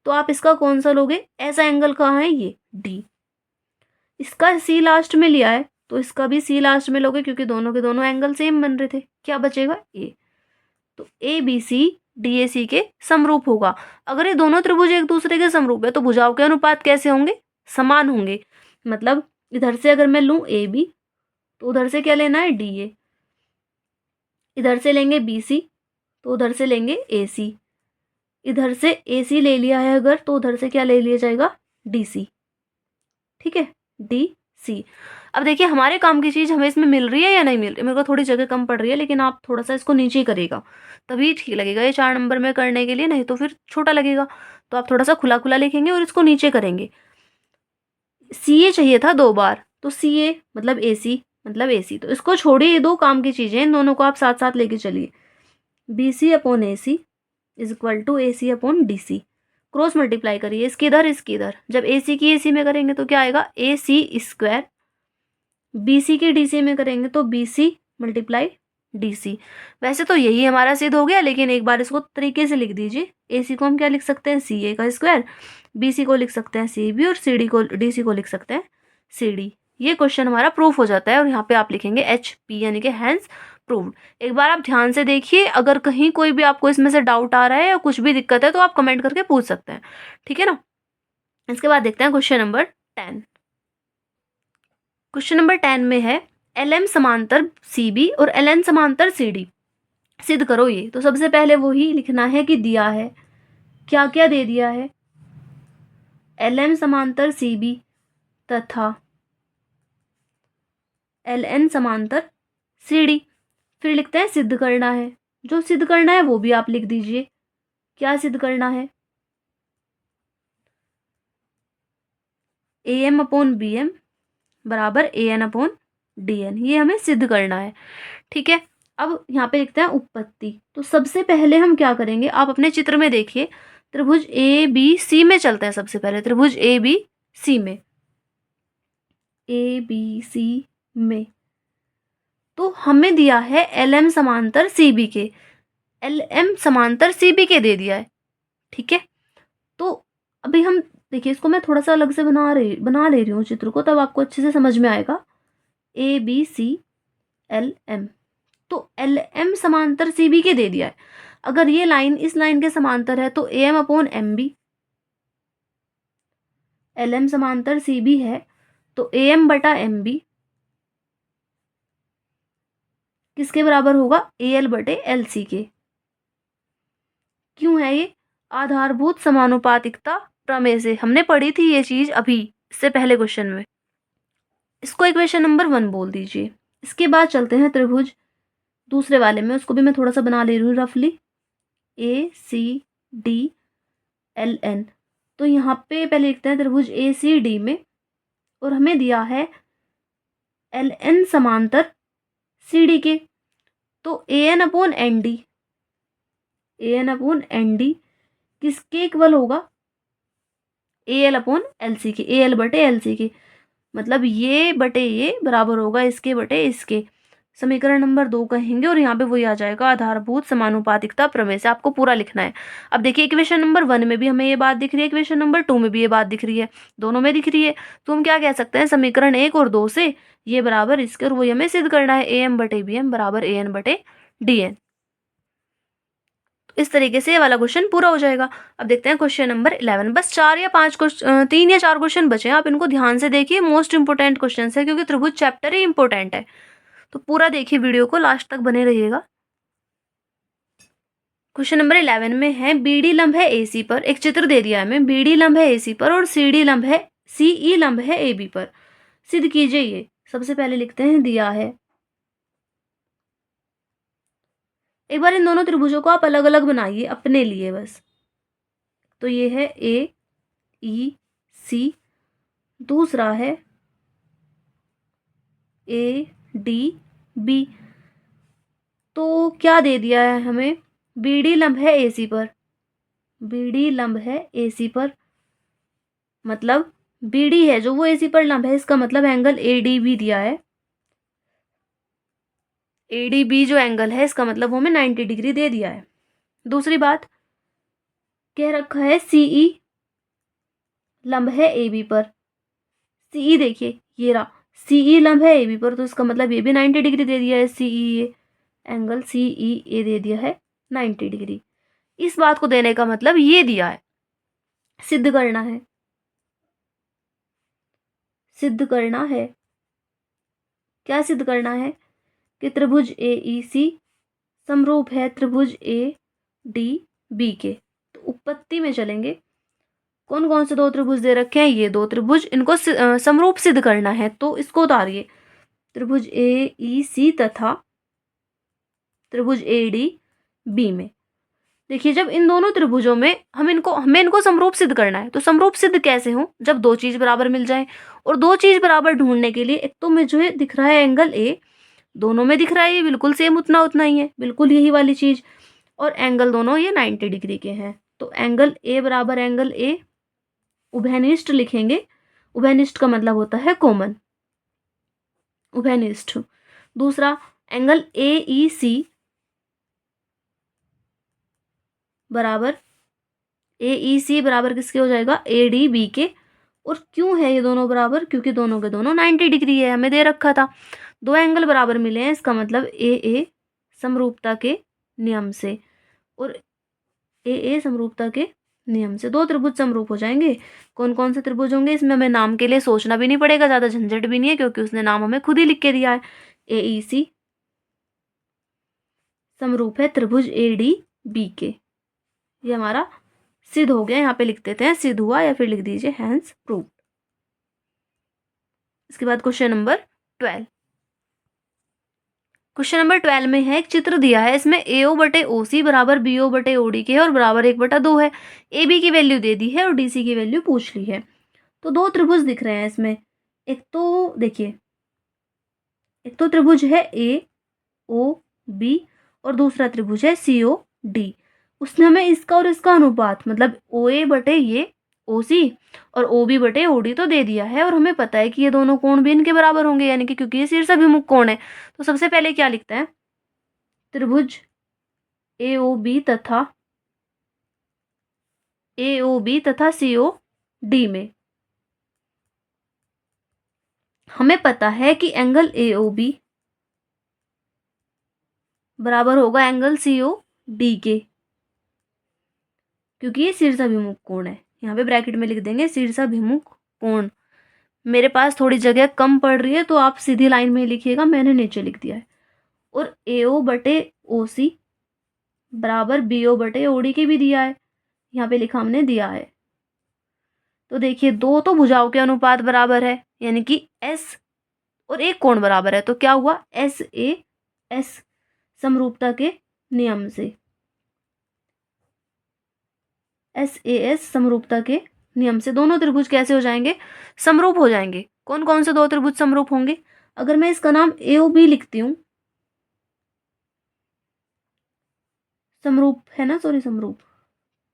तो आप इसका कौन सा लोगे? ऐसा एंगल कहाँ है? ये D। इसका C लास्ट में लिया है तो इसका भी C लास्ट में लोगे, क्योंकि दोनों के दोनों एंगल सेम बन रहे थे। क्या बचेगा? A। तो ABC DAC के समरूप होगा। अगर ये दोनों त्रिभुज एक दूसरे के समरूप है तो भुजाओं के अनुपात कैसे होंगे? समान होंगे। मतलब इधर से अगर मैं लूं AB तो उधर से क्या लेना है? DA। इधर से लेंगे BC तो उधर से लेंगे AC। इधर से AC ले लिया है अगर, तो उधर से क्या ले लिया जाएगा? DC। ठीक है, DC। अब देखिए, हमारे काम की चीज हमें इसमें मिल रही है या नहीं मिल रही? मेरे को थोड़ी जगह कम पड़ रही है, लेकिन आप थोड़ा सा इसको नीचे करेगा तभी ठीक लगेगा ये 4 नंबर में करने के लिए, नहीं तो फिर छोटा लगेगा। तो आप थोड़ा सा खुला खुला लिखेंगे और इसको नीचे करेंगे। CA चाहिए था 2 बार, तो CA मतलब AC मतलब AC। तो इसको छोड़िए, ये 2 काम की चीजें, इन दोनों को आप साथ साथ लेके चलिए। BC upon AC is equal to AC upon DC। Cross multiply करिए, इसकी इधर इसकी इधर। जब AC की AC में करेंगे तो क्या आएगा? AC square. BC के DC में करेंगे तो BC मल्टीप्लाई DC। वैसे तो यही हमारा सिद्ध हो गया, लेकिन एक बार इसको तरीके से लिख दीजिए। AC को हम क्या लिख सकते हैं? CA का स्क्वायर। BC को लिख सकते हैं CB और DC को लिख सकते हैं CD। ये क्वेश्चन हमारा प्रूफ हो जाता है, और यहाँ पे आप लिखेंगे HP, यानी कि हैंस प्रूव्ड। एक बार आप ध्यान से देखिए, अगर कहीं कोई भी आपको इसमें से डाउट आ रहा है या कुछ भी दिक्कत है तो आप कमेंट करके पूछ सकते हैं, ठीक है ना। इसके बाद देखते हैं क्वेश्चन नंबर 10। क्वेश्चन नंबर 10 में है LM समांतर CB और LN समांतर CD, सिद्ध करो ये। तो सबसे पहले वही लिखना है कि दिया है, क्या क्या दे दिया है? LM समांतर CB तथा LN समांतर सी डी। फिर लिखते हैं सिद्ध करना है। जो सिद्ध करना है वो भी आप लिख दीजिए। क्या सिद्ध करना है? A M upon B M बराबर A N upon D N, ये हमें सिद्ध करना है। ठीक है, अब यहाँ पे लिखते हैं उत्पत्ति। तो सबसे पहले हम क्या करेंगे, आप अपने चित्र में देखिए, त्रिभुज ए बी सी में चलते हैं। सबसे पहले त्रिभुज ए बी सी में, ए बी सी में तो हमें दिया है एल एम समांतर सी बी के, एल एम समांतर सी बी के दे दिया है। ठीक है, तो अभी हम देखिए, इसको मैं थोड़ा सा अलग से बना ले रही हूँ चित्र को, तब आपको अच्छे से समझ में आएगा। A B C L M, तो एल एम समांतर सी बी के दे दिया है। अगर ये लाइन इस लाइन के समांतर है तो A M upon M B, L M समांतर सी बी है तो ए एम बटा एम बी किसके बराबर होगा? ए एल बटे एल सी के। क्यों है ये? आधारभूत समानुपातिकता प्रमेय से हमने पढ़ी थी ये चीज अभी, इससे पहले क्वेश्चन में। इसको इक्वेशन नंबर 1 बोल दीजिए। इसके बाद चलते हैं त्रिभुज दूसरे वाले में, उसको भी मैं थोड़ा सा बना ले रही हूँ रफली। ए सी डी एल एन, तो यहाँ पे पहले लिखते हैं त्रिभुज ए सी डी में, और हमें दिया है एल एन समांतर सी डी के, तो A N upon N D, A N upon N D किसके इक्वल होगा? A L upon L C के, ए एल बटे एल सी के, मतलब ये बटे ये बराबर होगा इसके बटे इसके। समीकरण नंबर 2 कहेंगे, और यहाँ पे वही आ जाएगा आधारभूत समानुपातिकता प्रमेय से। आपको पूरा लिखना है। अब देखिए, इक्वेशन नंबर 1 में भी हमें ये बात दिख रही है, इक्वेशन नंबर 2 में भी ये बात दिख रही है, दोनों में दिख रही है। तो हम क्या कह सकते हैं, समीकरण 1 और 2 से ये बराबर इसके, और वही हमें सिद्ध करना है, ए एम बटे बी एम बराबर ए एन बटे डी एन। इस तरीके से ये वाला क्वेश्चन पूरा हो जाएगा। अब देखते हैं क्वेश्चन नंबर 11। बस 3 या 4 क्वेश्चन बचे हैं, आप इनको ध्यान से देखिए। मोस्ट इंपोर्टेंट क्वेश्चन है, क्योंकि त्रिभुज चैप्टर ही इंपोर्टेंट है। तो पूरा देखिए, वीडियो को लास्ट तक बने रहिएगा। क्वेश्चन नंबर 11 में है, बीडी लंब है एसी पर, एक चित्र दे दिया है हमें, बीडी लंब है एसी पर और सीडी लंब है सीई लंब है एबी पर, सिद्ध कीजिए ये। सबसे पहले लिखते हैं दिया है। एक बार इन दोनों त्रिभुजों को आप अलग अलग बनाइए अपने लिए बस। तो ये है ए ई सी, दूसरा है ए डी बी। तो क्या दे दिया है हमें? बीडी लंब है एसी पर, बीडी लंब है एसी पर, मतलब बीडी है जो वो एसी पर लंब है, इसका मतलब एंगल एडीबी दिया है। एडीबी जो एंगल है, इसका मतलब वो हमें 90 डिग्री दे दिया है। दूसरी बात कह रखा है सीई लंब है एबी पर, सीई देखिए ये रहा, सीई लंब है एबी पर, तो इसका मतलब ये भी 90 डिग्री दे दिया है। C E A angle C E A दे दिया है 90 डिग्री। इस बात को देने का मतलब ये दिया है, सिद्ध करना है, सिद्ध करना है। क्या सिद्ध करना है? कि त्रिभुज ए ई सी समरूप है त्रिभुज ए डी बी के। तो उत्पत्ति में चलेंगे, कौन कौन से 2 त्रिभुज दे रखे हैं? ये 2 त्रिभुज, इनको समरूप सिद्ध करना है। तो इसको उतारिए, त्रिभुज ए ई सी तथा त्रिभुज ए डी बी में। देखिए, जब इन दोनों त्रिभुजों में हमें इनको समरूप सिद्ध करना है, तो समरूप सिद्ध कैसे हो? जब 2 चीज बराबर मिल जाए। और 2 चीज बराबर ढूंढने के लिए, एक तो मुझे दिख रहा है एंगल ए, दोनों में दिख रहा है ये बिल्कुल सेम उतना उतना ही है, बिल्कुल यही वाली चीज, और एंगल दोनों ये 90 डिग्री के हैं। तो एंगल ए बराबर एंगल ए, उभयनिष्ठ लिखेंगे। उभयनिष्ठ का मतलब होता है कॉमन, उभयनिष्ठ। दूसरा एंगल ए ई सी बराबर, ए ई सी बराबर किसके हो जाएगा? ए डी बी के। और क्यों है ये दोनों बराबर? क्योंकि दोनों के दोनों 90 डिग्री है, हमें दे रखा था। 2 एंगल बराबर मिले हैं, इसका मतलब ए समरूपता के नियम से, और ए समरूपता के नियम से 2 त्रिभुज समरूप हो जाएंगे। कौन कौन से त्रिभुज होंगे? इसमें हमें नाम के लिए सोचना भी नहीं पड़ेगा, ज़्यादा झंझट भी नहीं है, क्योंकि उसने नाम हमें खुद ही लिख के दिया है। ए ई सी समरूप है त्रिभुज ए डी बी के। ये हमारा सिद्ध हो गया। यहाँ पे लिख देते हैं सिद्ध हुआ, या फिर लिख दीजिए हैंस प्रूव्ड। इसके बाद क्वेश्चन नंबर 12। क्वेश्चन नंबर 12 में है, एक चित्र दिया है, इसमें AO बटे OC बराबर BO बटे OD के है और बराबर 1/2 है। AB की वैल्यू दे दी है और DC की वैल्यू पूछ ली है। तो दो त्रिभुज दिख रहे हैं इसमें। एक तो देखिए, एक तो त्रिभुज है AOB और दूसरा त्रिभुज है COD। उसने हमें इसका और इसका अनुपात मतलब OA बटे ये OC और OB बटे OD तो दे दिया है और हमें पता है कि ये दोनों कोण भी इनके बराबर होंगे, यानी कि क्योंकि ये शीर्षाभिमुख कोण है। तो सबसे पहले क्या लिखते हैं, त्रिभुज AOB तथा COD में हमें पता है कि एंगल AOB बराबर होगा एंगल COD के, क्योंकि ये शीर्षाभिमुख कोण है। यहाँ पे ब्रैकेट में लिख देंगे शीर्षाभिमुख कोण। मेरे पास थोड़ी जगह कम पड़ रही है तो आप सीधी लाइन में ही लिखिएगा, मैंने नीचे लिख दिया है। और AO बटे OC बराबर BO बटे OD के भी दिया है, यहाँ पे लिखा हमने दिया है। तो देखिए, दो तो भुजाओं के अनुपात बराबर है, यानी कि S और एक कोण बराबर है, तो क्या हुआ, SAS समरूपता के नियम से, SAS समरूपता के नियम से दोनों त्रिभुज कैसे हो जाएंगे, समरूप हो जाएंगे। कौन कौन से दो त्रिभुज समरूप होंगे, अगर मैं इसका नाम AOB लिखती हूँ, समरूप है ना, सॉरी समरूप,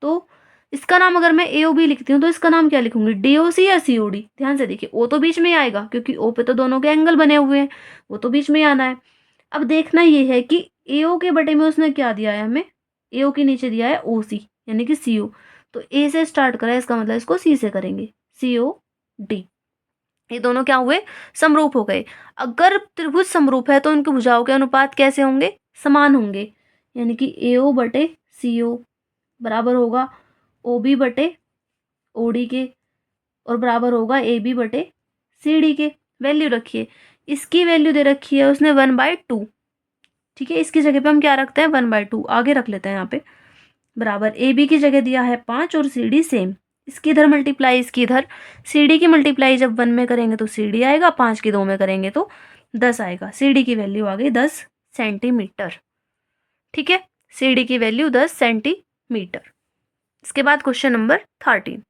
तो इसका नाम अगर मैं AOB लिखती हूँ तो इसका नाम क्या लिखूंगी, DOC या COD। ध्यान से देखिए, O तो बीच में ही आएगा क्योंकि O पे तो दोनों के एंगल बने हुए हैं, वो तो बीच में ही आना है। अब देखना ये है कि AO के बटे में उसने क्या दिया है हमें, AO के नीचे दिया है OC यानी कि CO, तो A से स्टार्ट करा है, इसका मतलब इसको C से करेंगे, COD। ये दोनों क्या हुए, समरूप हो गए। अगर त्रिभुज समरूप है तो उनके भुजाओं के अनुपात कैसे होंगे, समान होंगे, यानी कि AO बटे CO बराबर होगा OB बटे OD के और बराबर होगा AB बटे CD के। वैल्यू रखिए, इसकी वैल्यू दे रखी है उसने 1/2, ठीक है, इसकी जगह पे हम क्या रखते हैं, 1/2 आगे रख लेते हैं यहाँ पे, बराबर AB की जगह दिया है 5 और CD सेम, इसकी इधर मल्टीप्लाई इसकी इधर, CD की मल्टीप्लाई जब 1 में करेंगे तो CD आएगा, 5 की 2 में करेंगे तो 10 आएगा। CD की वैल्यू आ गई 10 सेंटीमीटर, ठीक है, CD की वैल्यू 10 सेंटीमीटर। इसके बाद क्वेश्चन नंबर 13,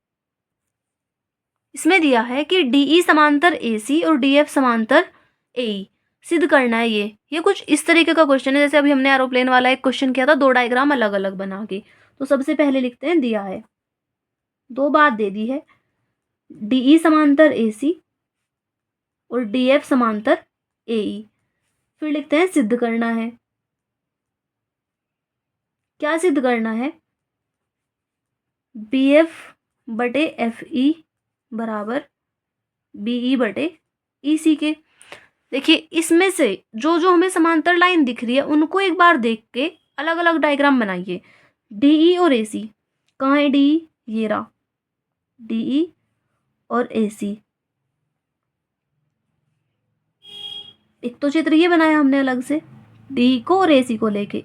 इसमें दिया है कि DE समांतर AC और DF समांतर AE सिद्ध करना है। ये कुछ इस तरीके का क्वेश्चन है, जैसे अभी हमने एरोप्लेन वाला एक क्वेश्चन किया था, दो डायग्राम अलग अलग बना के। तो सबसे पहले लिखते हैं, दिया है, दो बात दे दी है, DE समांतर AC और DF समांतर AE। फिर लिखते हैं सिद्ध करना है। क्या सिद्ध करना है, BF बटे FE बराबर BE बटे EC के। देखिए, इसमें से जो जो हमें समांतर लाइन दिख रही है उनको एक बार देख के अलग अलग डायग्राम बनाइए। DE और AC, कहाँ है DE, ये रहा DE और AC। एक तो चित्र ये बनाया हमने अलग से, DE को और AC को लेके,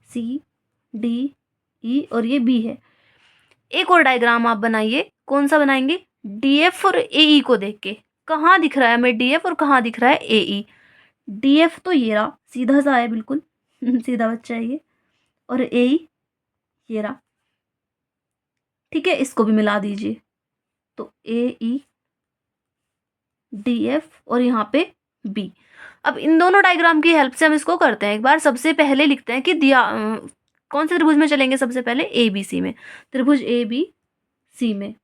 ACDE और ये B है। एक और डायग्राम आप बनाइए, कौन सा बनाएंगे, DF और AE को देख के, कहाँ दिख रहा है हमें DF और कहाँ दिख रहा है AE। DF तो ये रहा, सीधा सा है बिल्कुल सीधा बच्चा है ये, और AE ये रहा, ठीक है, इसको भी मिला दीजिए, तो AE DF और यहाँ पे B। अब इन दोनों डायग्राम की हेल्प से हम इसको करते हैं एक बार। सबसे पहले लिखते हैं कि दिया कौन से त्रिभुज में चलेंगे, सबसे पहले ABC में, त्रिभुज ABC में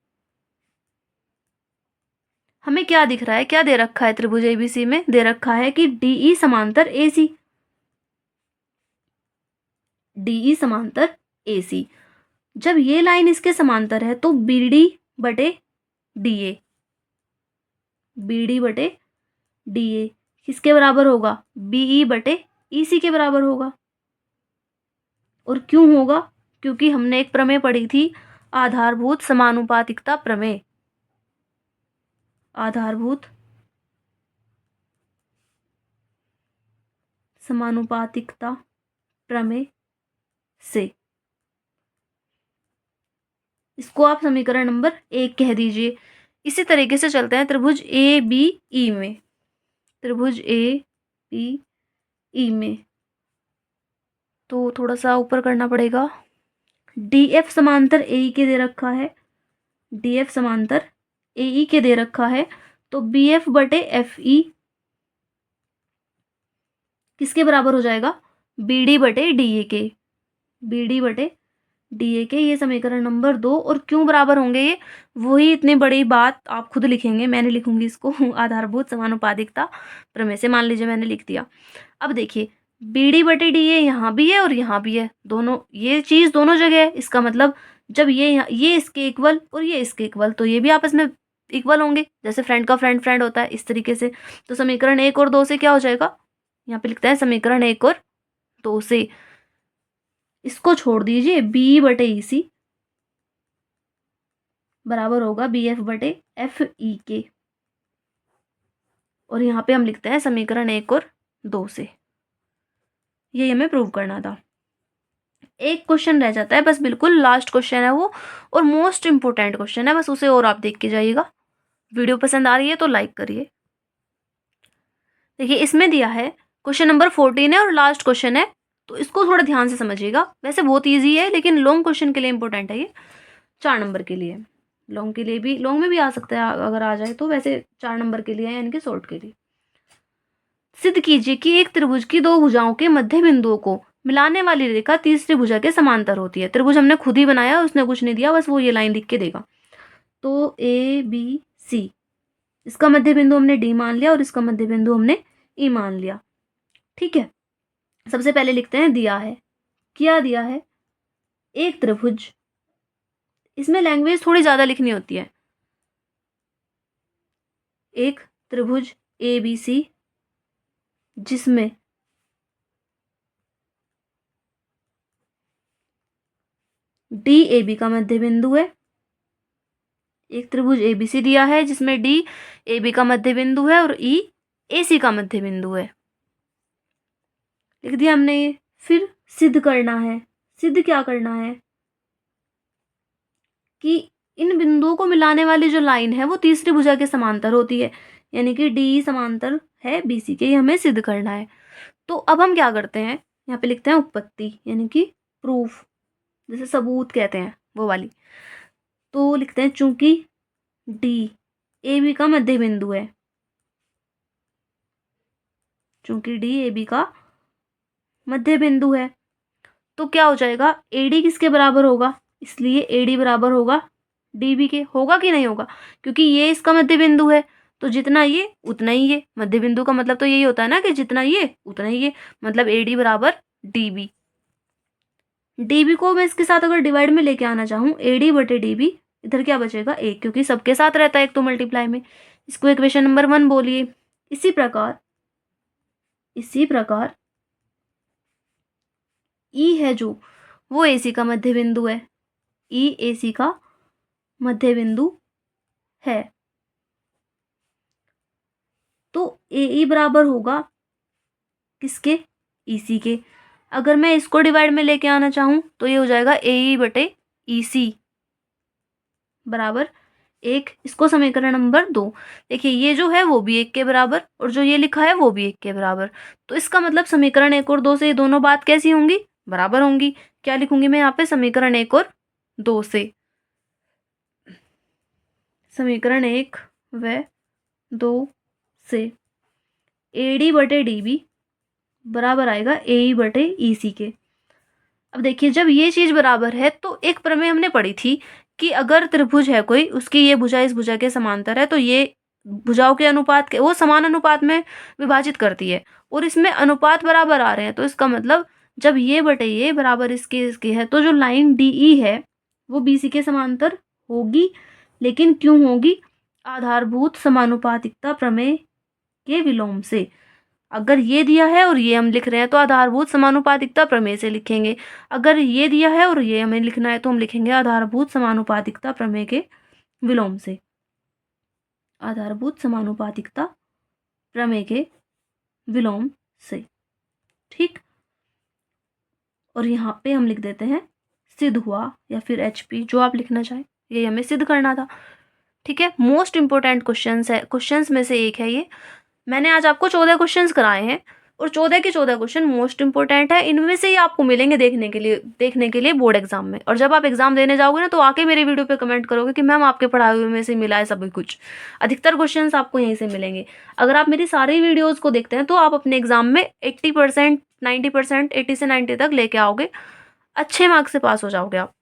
हमें क्या दिख रहा है, क्या दे रखा है, त्रिभुज ABC में दे रखा है कि DE समांतर AC, DE समांतर AC। जब ये लाइन इसके समांतर है तो BD बटे DA, BD बटे DA किसके बराबर होगा, BE बटे EC के बराबर होगा। और क्यों होगा, क्योंकि हमने एक प्रमेय पढ़ी थी, आधारभूत समानुपातिकता प्रमेय, आधारभूत समानुपातिकता प्रमेय से। इसको आप समीकरण नंबर 1 कह दीजिए। इसी तरीके से चलते हैं त्रिभुज ABE में, त्रिभुज ABE ई में, तो थोड़ा सा ऊपर करना पड़ेगा। डी एफ समांतर ए ई के दे रखा है, डी एफ समांतर ए ई के दे रखा है, तो बी एफ बटे एफ ई किसके बराबर हो जाएगा, बी डी बटे डी ए के, बी डी बटे डी ए के। ये समीकरण नंबर 2। और क्यों बराबर होंगे ये, वही इतनी बड़ी बात आप खुद लिखेंगे, मैं नहीं लिखूंगी इसको। आधारभूत समानुपातिकता प्रमेय से मान लीजिए मैंने लिख दिया। अब देखिए बी डी बटे डी ए यहाँ भी है और यहाँ भी है, दोनों ये चीज़ दोनों जगह है। इसका मतलब जब ये इसके इक्वल और ये इसके इक्वल, तो ये भी आपस में इक्वल होंगे, जैसे फ्रेंड का फ्रेंड फ्रेंड होता है इस तरीके से। तो समीकरण 1 और 2 से क्या हो जाएगा, यहाँ पे लिखता है समीकरण 1 और 2 से, इसको छोड़ दीजिए, बी बटे ई सी बराबर होगा बी एफ बटे एफ ई के। और यहाँ पे हम लिखते हैं समीकरण 1 और 2 से। ये हमें प्रूव करना था। एक क्वेश्चन रह जाता है बस, बिल्कुल लास्ट क्वेश्चन है वो, और मोस्ट इंपोर्टेंट क्वेश्चन है, बस उसे और आप देख के जाइएगा। वीडियो पसंद आ रही है तो लाइक करिए। देखिए इसमें दिया है क्वेश्चन नंबर 14 है और लास्ट क्वेश्चन है, तो इसको थोड़ा ध्यान से समझिएगा। वैसे बहुत ईजी है लेकिन लॉन्ग क्वेश्चन के लिए इंपॉर्टेंट है ये, 4 नंबर के लिए। लॉन्ग के लिए भी, लॉन्ग में भी आ सकता है अगर आ जाए तो, वैसे 4 नंबर के लिए है, यानी कि शॉर्ट के लिए। सिद्ध कीजिए कि एक त्रिभुज की 2 भुजाओं के मध्य बिंदुओं को मिलाने वाली रेखा तीसरी भुजा के समांतर होती है। त्रिभुज हमने खुद ही बनाया, उसने कुछ नहीं दिया, बस वो ये लाइन लिख के देगा। तो ए बी सी, इसका मध्य बिंदु हमने डी मान लिया और इसका मध्य बिंदु हमने ई मान लिया। ठीक है, सबसे पहले लिखते हैं दिया है। क्या दिया है, एक त्रिभुज, इसमें लैंग्वेज थोड़ी ज़्यादा लिखनी होती है। एक त्रिभुज ए बी सी जिसमें डी ए बी का मध्य बिंदु है। एक त्रिभुज ए बी सी दिया है जिसमें डी ए बी का मध्य बिंदु है और ई ए सी का मध्य बिंदु है, लिख दिया हमने ये। फिर सिद्ध करना है। सिद्ध क्या करना है कि इन बिंदुओं को मिलाने वाली जो लाइन है वो तीसरी भुजा के समांतर होती है, यानी कि डी समांतर है बी सी के, ये हमें सिद्ध करना है। तो अब हम क्या करते हैं, यहाँ पे लिखते हैं उत्पत्ति, यानी कि प्रूफ, जैसे सबूत कहते हैं वो वाली। तो लिखते हैं चूंकि डी ए बी का मध्य बिंदु है, चूंकि डी ए बी का मध्य बिंदु है, तो क्या हो जाएगा, ए डी किसके बराबर होगा, इसलिए ए डी बराबर होगा डी बी के। होगा कि नहीं होगा, क्योंकि ये इसका मध्य बिंदु है, तो जितना ये उतना ही ये। मध्य बिंदु का मतलब तो यही होता है ना कि जितना ये उतना ही ये, मतलब ए डी बराबर डी बी। डी बी को मैं इसके साथ अगर डिवाइड में लेके आना चाहूँ, ए डी बटे डी बी, इधर क्या बचेगा 1, क्योंकि सबके साथ रहता है एक तो मल्टीप्लाई में। इसको इक्वेशन नंबर 1 बोलिए। इसी प्रकार ई है जो, वो ए सी का मध्य बिंदु है, ई ए सी का मध्य बिंदु है, तो ए ई बराबर होगा किसके, ई सी के। अगर मैं इसको डिवाइड में लेके आना चाहूँ तो ये हो जाएगा ए ई बटे ई सी बराबर 1। इसको समीकरण नंबर 2। देखिए ये जो है वो भी 1 के बराबर और जो ये लिखा है वो भी 1 के बराबर, तो इसका मतलब समीकरण 1 और 2 से ये दोनों बात कैसी होंगी, बराबर होंगी। क्या लिखूंगी मैं यहाँ पे, समीकरण 1 और 2 से, समीकरण 1 व 2 से ए डी बटे डी बी बराबर आएगा ए ई बटे ई सी के। अब देखिए जब ये चीज़ बराबर है तो एक प्रमेय हमने पढ़ी थी कि अगर त्रिभुज है कोई, उसकी ये भुजा इस भुजा के समांतर है, तो ये भुजाओं के अनुपात के, वो समान अनुपात में विभाजित करती है, और इसमें अनुपात बराबर आ रहे हैं, तो इसका मतलब जब ये बटे ये बराबर इसके है, तो जो लाइन डी ई है वो बी सी के समांतर होगी। लेकिन क्यों होगी, आधारभूत समानुपातिकता प्रमेय के विलोम से। अगर ये दिया है और ये हम लिख रहे हैं तो आधारभूत समानुपातिकता प्रमेय से लिखेंगे। अगर ये दिया है और ये हमें लिखना है तो हम लिखेंगे आधारभूत समानुपातिकता प्रमेय के विलोम से, आधारभूत समानुपातिकता प्रमेय के विलोम से। ठीक, और यहाँ पे हम लिख देते हैं सिद्ध हुआ, या फिर HP, जो आप लिखना चाहें, ये हमें सिद्ध करना था। ठीक है, मोस्ट इंपोर्टेंट क्वेश्चंस में से एक है ये। मैंने आज आपको 14 क्वेश्चंस कराए हैं और 14 के 14 क्वेश्चन मोस्ट इंपॉर्टेंट है। इनमें से ही आपको मिलेंगे देखने के लिए बोर्ड एग्जाम में। और जब आप एग्जाम देने जाओगे ना तो आके मेरे वीडियो पे कमेंट करोगे कि मैम आपके पढ़ाए हुए में से मिला है सभी कुछ। अधिकतर क्वेश्चंस आपको यहीं से मिलेंगे। अगर आप मेरी सारी वीडियोस को देखते हैं तो आप अपने एग्जाम में 80%, 90%, 80 से 90 तक लेके आओगे। अच्छे मार्क्स से पास हो जाओगे आप।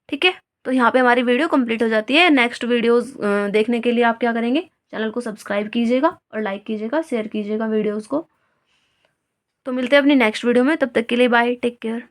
ठीक है, तो यहाँ पे हमारी वीडियो कंप्लीट हो जाती है। नेक्स्ट वीडियोस देखने के लिए आप क्या करेंगे, चैनल को सब्सक्राइब कीजिएगा और लाइक कीजिएगा, शेयर कीजिएगा वीडियोस को। तो मिलते हैं अपनी नेक्स्ट वीडियो में, तब तक के लिए बाय, टेक केयर।